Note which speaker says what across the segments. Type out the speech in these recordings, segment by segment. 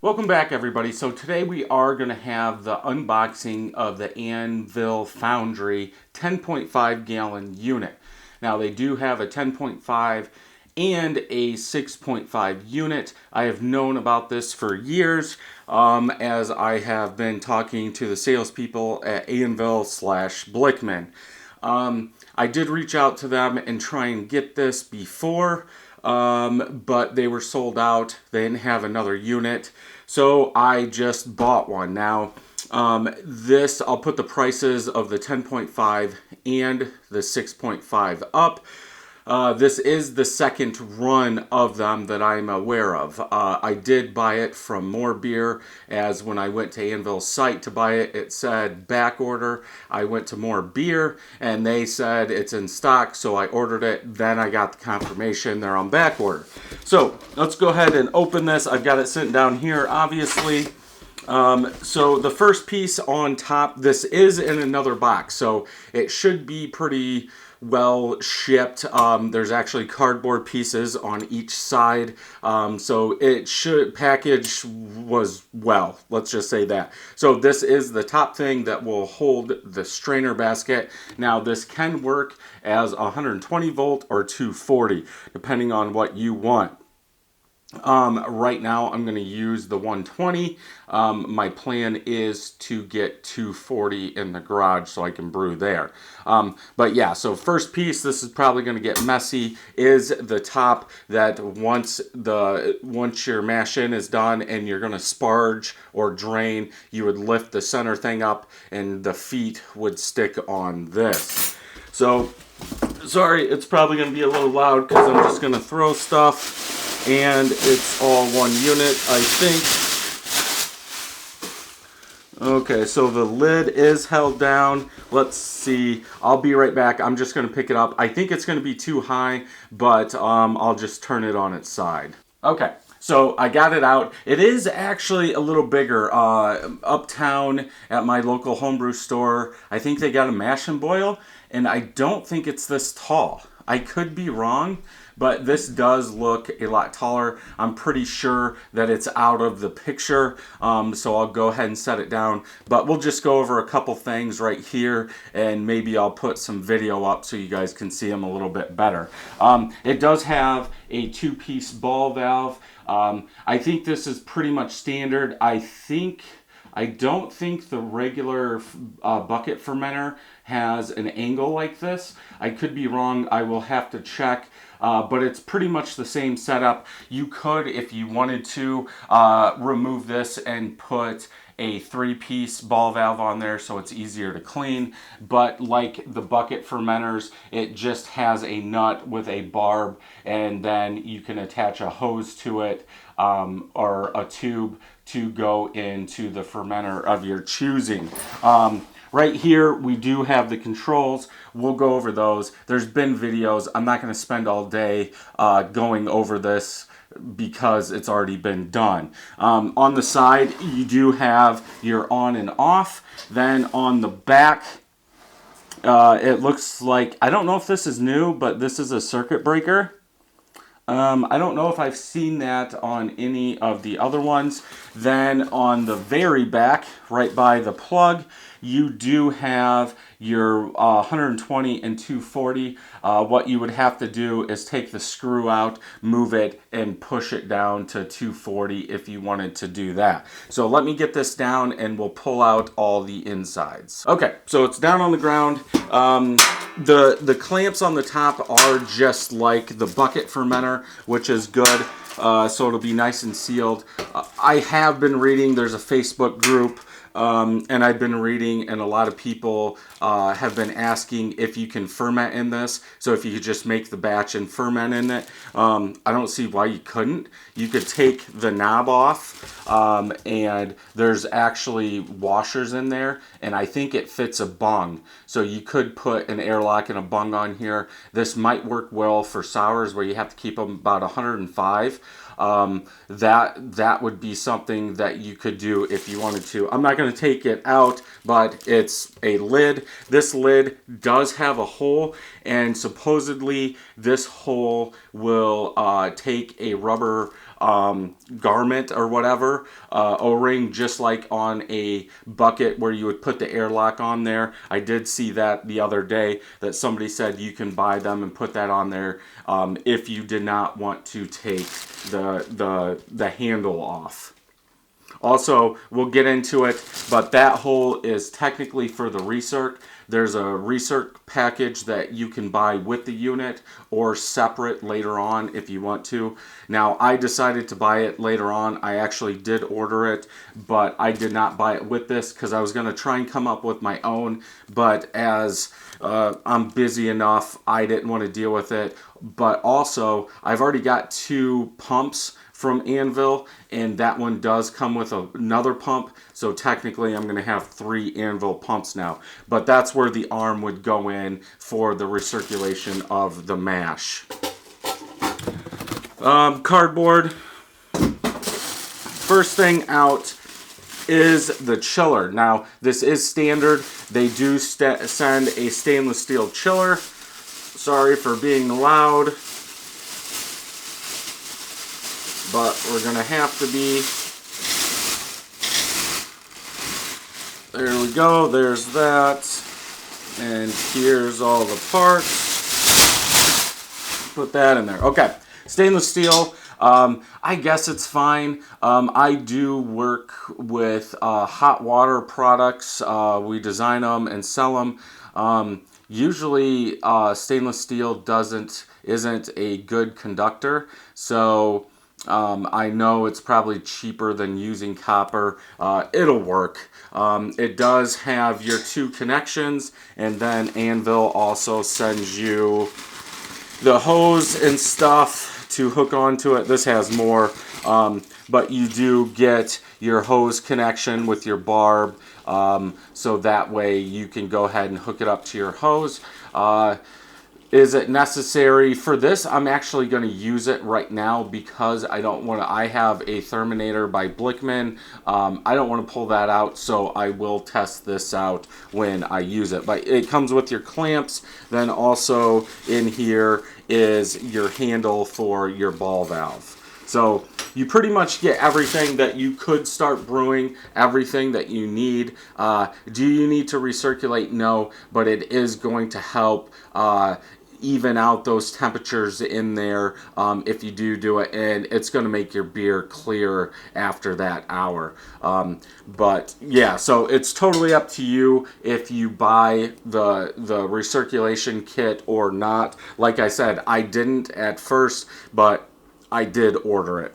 Speaker 1: Welcome back, everybody. So today we are going to have the unboxing of the Anvil Foundry 10.5 gallon unit. Now they do have a 10.5 and a 6.5 unit. I have known about this for years as I have been talking to the salespeople at Anvil/Blickman. I did reach out to them and try and get this before, but they were sold out. They didn't have another unit, so I just bought one. Now, I'll put the prices of the 10.5 and the 6.5 up. This is the second run of them that I'm aware of. I did buy it from More Beer, as when I went to Anvil's site to buy it, it said back order. I went to More Beer and they said it's in stock, so I ordered it. Then I got the confirmation they're on back order. So let's go ahead and open this. I've got it sitting down here, obviously. So the first piece on top, this is in another box, so it should be pretty well shipped. There's actually cardboard pieces on each side, so it should package was well, let's just say that. So this is the top thing that will hold the strainer basket. Now this can work as 120 volt or 240 depending on what you want. Right now I'm going to use the 120. My plan is to get 240 in the garage so I can brew there. But yeah, so first piece, this is probably going to get messy, is the top that once your mash in is done and you're going to sparge or drain, you would lift the center thing up and the feet would stick on this. So sorry, it's probably going to be a little loud because I'm just going to throw stuff. And it's all one unit, I think. Okay, so the lid is held down. Let's see. I'll be right back. I'm just going to pick it up. I think it's going to be too high, but I'll just turn it on its side. Okay, so I got it out. It is actually a little bigger. Uptown at my local homebrew store, I think they got a mash and boil, and I don't think it's this tall. I could be wrong, but this does look a lot taller. I'm pretty sure that it's out of the picture, so I'll go ahead and set it down. But we'll just go over a couple things right here, and maybe I'll put some video up so you guys can see them a little bit better. It does have a two-piece ball valve. I think this is pretty much standard. I don't think the regular bucket fermenter has an angle like this. I could be wrong. I will have to check. But it's pretty much the same setup. You could, if you wanted to, remove this and put a three-piece ball valve on there so it's easier to clean. But like the bucket fermenters, it just has a nut with a barb, and then you can attach a hose to it or a tube to go into the fermenter of your choosing. Right here, we do have the controls. We'll go over those. There's been videos. I'm not going to spend all day going over this because it's already been done. On the side, you do have your on and off. Then on the back, it looks like, I don't know if this is new, but this is a circuit breaker. I don't know if I've seen that on any of the other ones. Then on the very back, right by the plug, you do have your 120 and 240. What you would have to do is take the screw out, move it, and push it down to 240 if you wanted to do that. So let me get this down and we'll pull out all the insides. Okay, so it's down on the ground. The clamps on the top are just like the bucket fermenter, which is good. So it'll be nice and sealed. I have been reading, there's a Facebook group, and I've been reading, and a lot of people have been asking if you can ferment in this. So if you could just make the batch and ferment in it, I don't see why you couldn't. You could take the knob off, and there's actually washers in there, and I think it fits a bung. So you could put an airlock and a bung on here. This might work well for sours where you have to keep them about 105. That would be something that you could do if you wanted to. I'm not going to take it out, but it's a lid. This lid does have a hole, and supposedly this hole will take a rubber garment or whatever, O-ring, just like on a bucket where you would put the airlock on there. I did see that the other day, that somebody said you can buy them and put that on there if you did not want to take the handle off. Also, we'll get into it, but that hole is technically for the recirc. There's a recirc package that you can buy with the unit or separate later on if you want to. Now, I decided to buy it later on. I actually did order it, but I did not buy it with this because I was going to try and come up with my own, but as I'm busy enough, I didn't want to deal with it. But also, I've already got 2 pumps from Anvil, and that one does come with another pump, so technically I'm going to have 3 Anvil pumps now. But that's where the arm would go in for the recirculation of the mash. Cardboard. First thing out is the chiller. Now, this is standard. They do send a stainless steel chiller. Sorry for being loud, but we're gonna have to be. There we go, there's that. And here's all the parts. Put that in there. Okay, stainless steel. I guess it's fine. I do work with hot water products. We design them and sell them. Usually stainless steel isn't a good conductor, so I know it's probably cheaper than using copper. It'll work. It does have your 2 connections, and then Anvil also sends you the hose and stuff to hook onto it. This has more, but you do get your hose connection with your barb, so that way you can go ahead and hook it up to your hose. Is it necessary for this? I'm actually going to use it right now because I don't want to. I have a Therminator by Blickman. I don't want to pull that out, so I will test this out when I use it. But it comes with your clamps. Then also in here is your handle for your ball valve. So you pretty much get everything that you could start brewing, everything that you need. Do you need to recirculate? No, but it is going to help even out those temperatures in there if you do it, and it's going to make your beer clear after that hour. But yeah, so it's totally up to you if you buy the recirculation kit or not. Like I said, I didn't at first, but I did order it.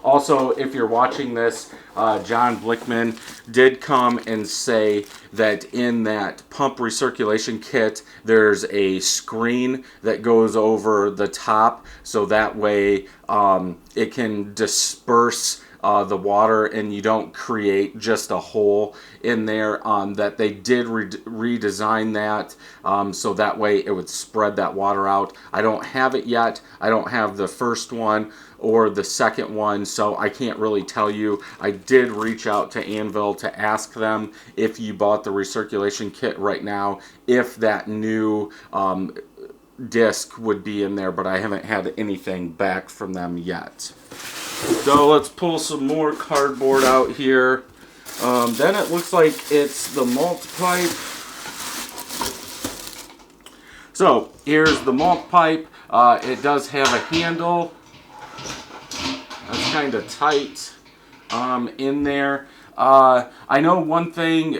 Speaker 1: Also, if you're watching this, John Blickman did come and say that in that pump recirculation kit, there's a screen that goes over the top, so that way it can disperse the water and you don't create just a hole in there. That they did redesign that so that way it would spread that water out. I don't have it yet. I don't have the first one or the second one, so I can't really tell you. I did reach out to Anvil to ask them if you bought the recirculation kit right now, if that new disc would be in there, but I haven't had anything back from them yet. So let's pull some more cardboard out here. Then it looks like it's the malt pipe. So here's the malt pipe. It does have a handle. That's kind of tight in there. I know one thing,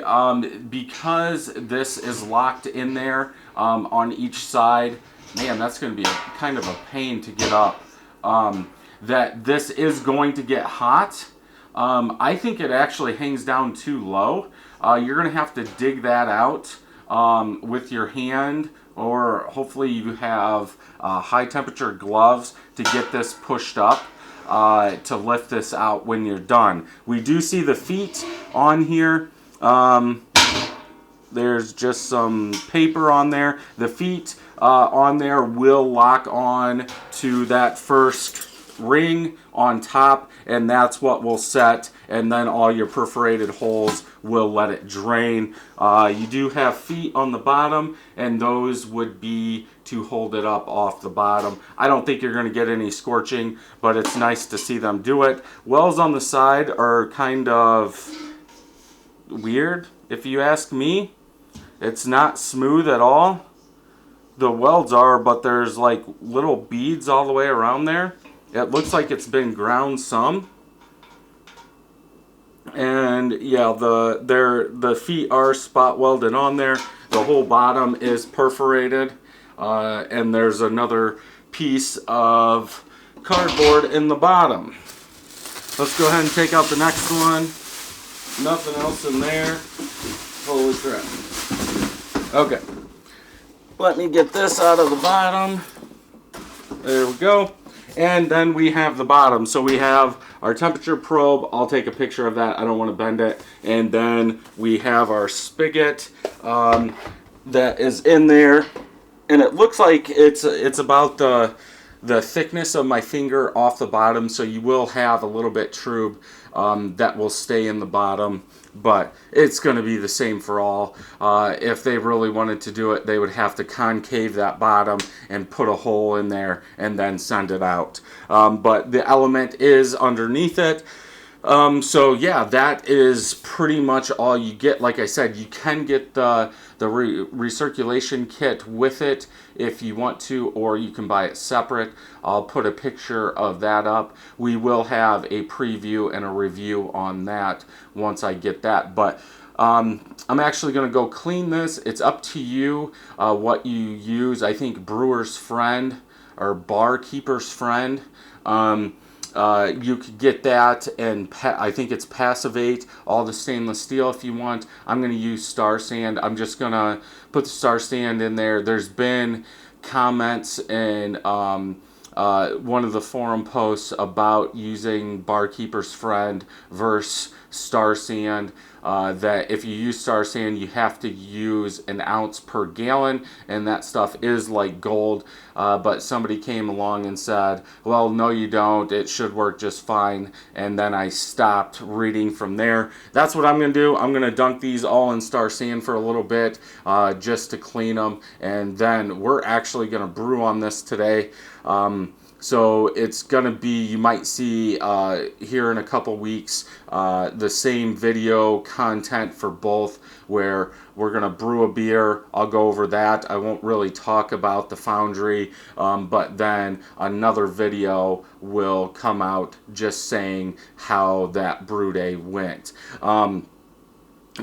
Speaker 1: because this is locked in there on each side, man, that's going to be kind of a pain to get up. That this is going to get hot. I think it actually hangs down too low. You're going to have to dig that out with your hand, or hopefully you have high temperature gloves to get this pushed up. To lift this out when you're done. We do see the feet on here. There's just some paper on there. The feet on there will lock on to that first ring on top, and that's what will set and then all your perforated holes will let it drain. You do have feet on the bottom, and those would be to hold it up off the bottom. I don't think you're going to get any scorching, but it's nice to see them do it. Wells on the side are kind of weird, if you ask me. It's not smooth at all. The welds are, but there's like little beads all the way around there. It looks like it's been ground some. And yeah, the feet are spot welded on there. The whole bottom is perforated. And there's another piece of cardboard in the bottom. Let's go ahead and take out the next one. Nothing else in there. Holy crap. Okay. Let me get this out of the bottom. There we go. And then we have the bottom. So we have our temperature probe. I'll take a picture of that. I don't want to bend it. And then we have our spigot that is in there. And it looks like it's about the thickness of my finger off the bottom. So you will have a little bit trube that will stay in the bottom. But it's going to be the same for all. If they really wanted to do it, they would have to concave that bottom and put a hole in there and then send it out. But the element is underneath it. So yeah, that is pretty much all you get. Like I said, you can get the recirculation kit with it if you want to, or you can buy it separate. I'll put a picture of that up. We will have a preview and a review on that once I get that. But I'm actually going to go clean this. It's up to you what you use. I think Brewer's Friend or Barkeeper's Friend. You could get that, and I think it's Passivate, all the stainless steel if you want. I'm going to use Star Sand. I'm just going to put the Star Sand in there. There's been comments in one of the forum posts about using Barkeeper's Friend versus Star Sand. That if you use Star Sand, you have to use an ounce per gallon, and that stuff is like gold. But somebody came along and said, well, no you don't, it should work just fine. And then I stopped reading from there. That's what I'm going to do. I'm going to dunk these all in Star Sand for a little bit just to clean them, and then we're actually going to brew on this today. So it's going to be, you might see here in a couple weeks, the same video content for both, where we're going to brew a beer. I'll go over that. I won't really talk about the foundry, but then another video will come out just saying how that brew day went.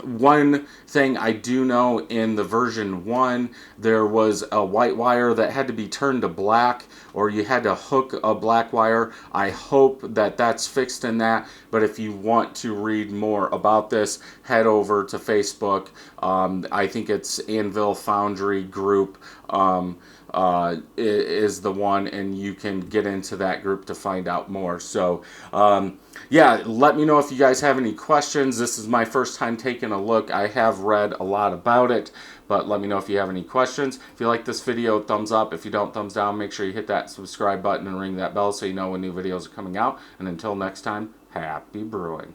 Speaker 1: One thing I do know, in the version 1, there was a white wire that had to be turned to black, or you had to hook a black wire. I hope that that's fixed in that, but if you want to read more about this, head over to Facebook. I think it's Anvil Foundry group is the one, and you can get into that group to find out more. So yeah, let me know if you guys have any questions. This is my first time taking a look. I have read a lot about it, but let me know if you have any questions. If you like this video, thumbs up. If you don't, thumbs down. Make sure you hit that subscribe button and ring that bell so you know when new videos are coming out. And until next time, happy brewing.